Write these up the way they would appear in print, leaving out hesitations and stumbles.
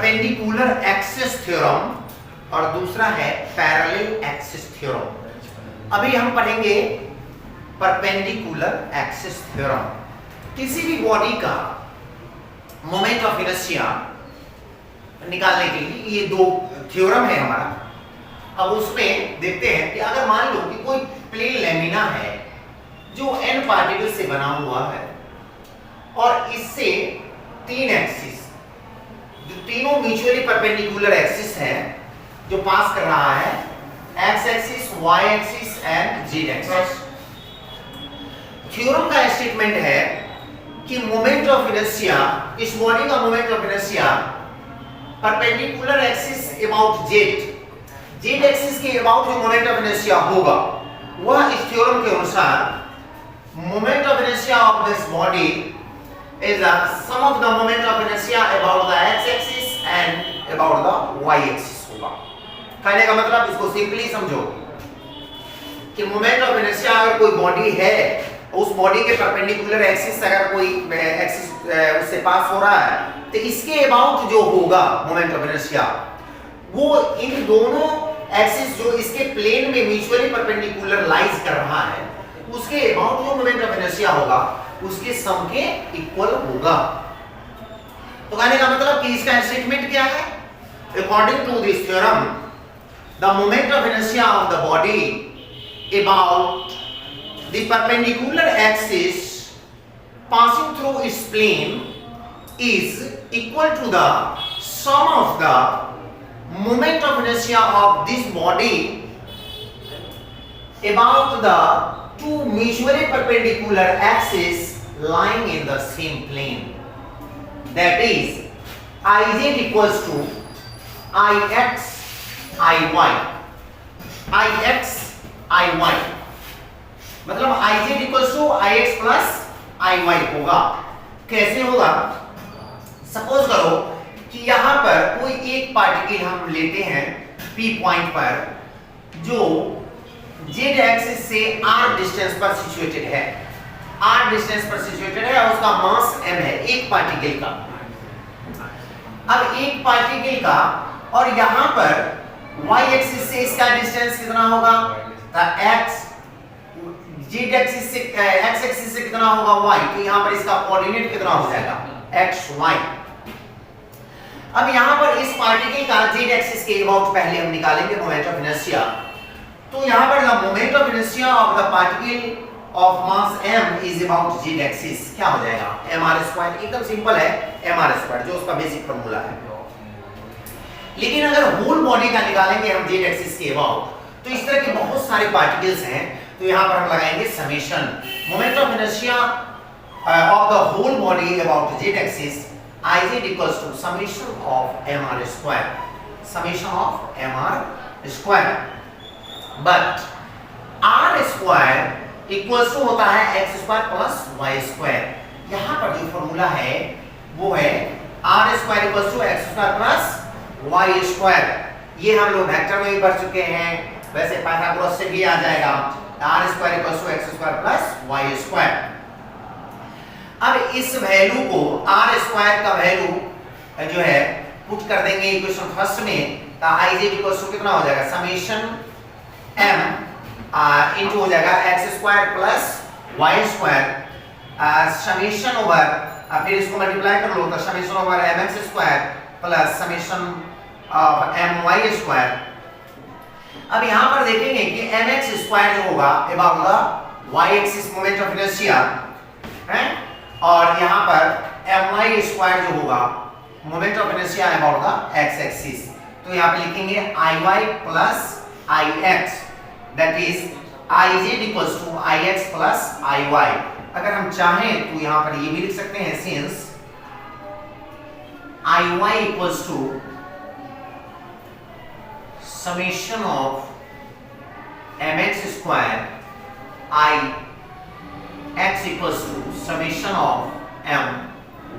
Perpendicular axis theorem और दूसरा है पैरेलल एक्सिस थ्योरम। अभी हम पढ़ेंगे परपेंडिकुलर एक्सिस थ्योरम। किसी भी बॉडी का मोमेंट ऑफ इनर्शिया निकालने के लिए ये दो थ्योरम है हमारा। अब उसमें देखते हैं कि अगर मान लो कि कोई प्लेन लैमिना है जो n पार्टिकल से बना हुआ है और इससे तीन एक्सिस, जो तीनों म्यूचुअली परपेंडिकुलर एक्सिस है जो पास कर रहा है, x axis, y axis and z axis. Theorem का स्टेटमेंट है कि मोमेंट ऑफ इनर्शिया, इस बॉडी का moment of inertia perpendicular axis about z axis के अबाउट जो मोमेंट ऑफ इनर्शिया होगा वह इस थ्योरम के अनुसार moment of inertia of this body is the sum of the moment of inertia about the x axis and about the y axis होगा। कहने का मतलब, इसको सिंपली समझो कि मोमेंट ऑफ इनर्शिया अगर कोई बॉडी है, उस बॉडी के परपेंडिकुलर एक्सिस अगर कोई एक्सिस उससे पास हो रहा है तो इसके अबाउट जो होगा मोमेंट ऑफ इनर्शिया वो इन दोनों एक्सिस जो इसके प्लेन में म्यूचुअली परपेंडिकुलर लाइज कर रहा है उसके अबाउट जो मोमेंट ऑफ इनर्शिया होगा उसके सम के इक्वल होगा। तो कहने का मतलब कि इसका स्टेटमेंट क्या है? According to this theorem the moment of inertia of the body about the perpendicular axis passing through its plane is equal to the sum of the moment of inertia of this body about the two mutually perpendicular axes lying in the same plane. That is, Iz equals to Ix Iy, Ix Iy, मतलब Iz equals to Ix plus Iy होगा। कैसे होगा? Suppose करो कि यहां पर कोई एक पार्टिकल हम लेते हैं P पॉइंट पर जो Z एक्सिस से r डिस्टेंस पर सिचुएटेड है, r डिस्टेंस पर सिचुएटेड है और उसका मास m है, एक पार्टिकल का। अब एक पार्टिकल का और यहां पर y एक्सिस से इसका डिस्टेंस कितना होगा? तो x, Z एक्सिस से x एक्सिस से कितना होगा? y। तो यहां पर इसका कोऑर्डिनेट कितना हो जाएगा? x y। अब यहां पर इस पार्टिकल का z एक्सिस के अबाउट पहले हम निकालेंगे मोमेंट ऑफ इनर्शिया। तो यहां पर the moment of inertia of the particle of mass m is about z axis. क्या हो जाएगा? mr²। एकदम सिंपल है, mr², जो उसका बेसिक फार्मूला है। लेकिन अगर होल बॉडी का निकालेंगे हम z एक्सिस के अबाउट, तो इस तरह के बहुत सारे पार्टिकल्स हैं, तो यहां पर हम लगाएंगे summation moment of inertia of the whole body about z axis Iz equals to summation of mr², summation of mr², but r² equals to होता है x² plus y²। यहाँ पर जो फॉर्मूला है वो है r² equals to x² plus y²। ये हम लोग वेक्टर में भी पढ़ चुके हैं, वैसे पाइथागोरस से भी आ जाएगा, r² equals to x² plus y²। अब इस वैल्यू को r² का वैल्यू जो है पुट कर देंगे इक्वेशन फर्स्ट में, तो Iz इक्वल्स टू कितना हो जाएगा? समेशन m इनटू हो जाएगा x² plus y², summation over, फिर इसको मल्टीप्लाई कर लो तो summation over mx² plus summation of my²। अब यहां पर देखेंगे कि mx² जो होगा about the y axis moment of inertia है, और यहां पर my² जो होगा moment of inertia about the x axis. तो यहां पे लिखेंगे Iy plus Ix, that is Iz equals to Ix plus Iy। अगर हम चाहें तो यहां पर ये भी लिख सकते हैं, since Iy equals to summation of mx² Ix equals to summation of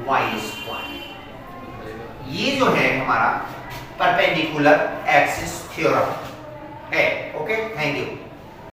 my²। ये जो है हमारा परपेंडिकुलर एक्सिस थ्योरम है। Okay, thank you.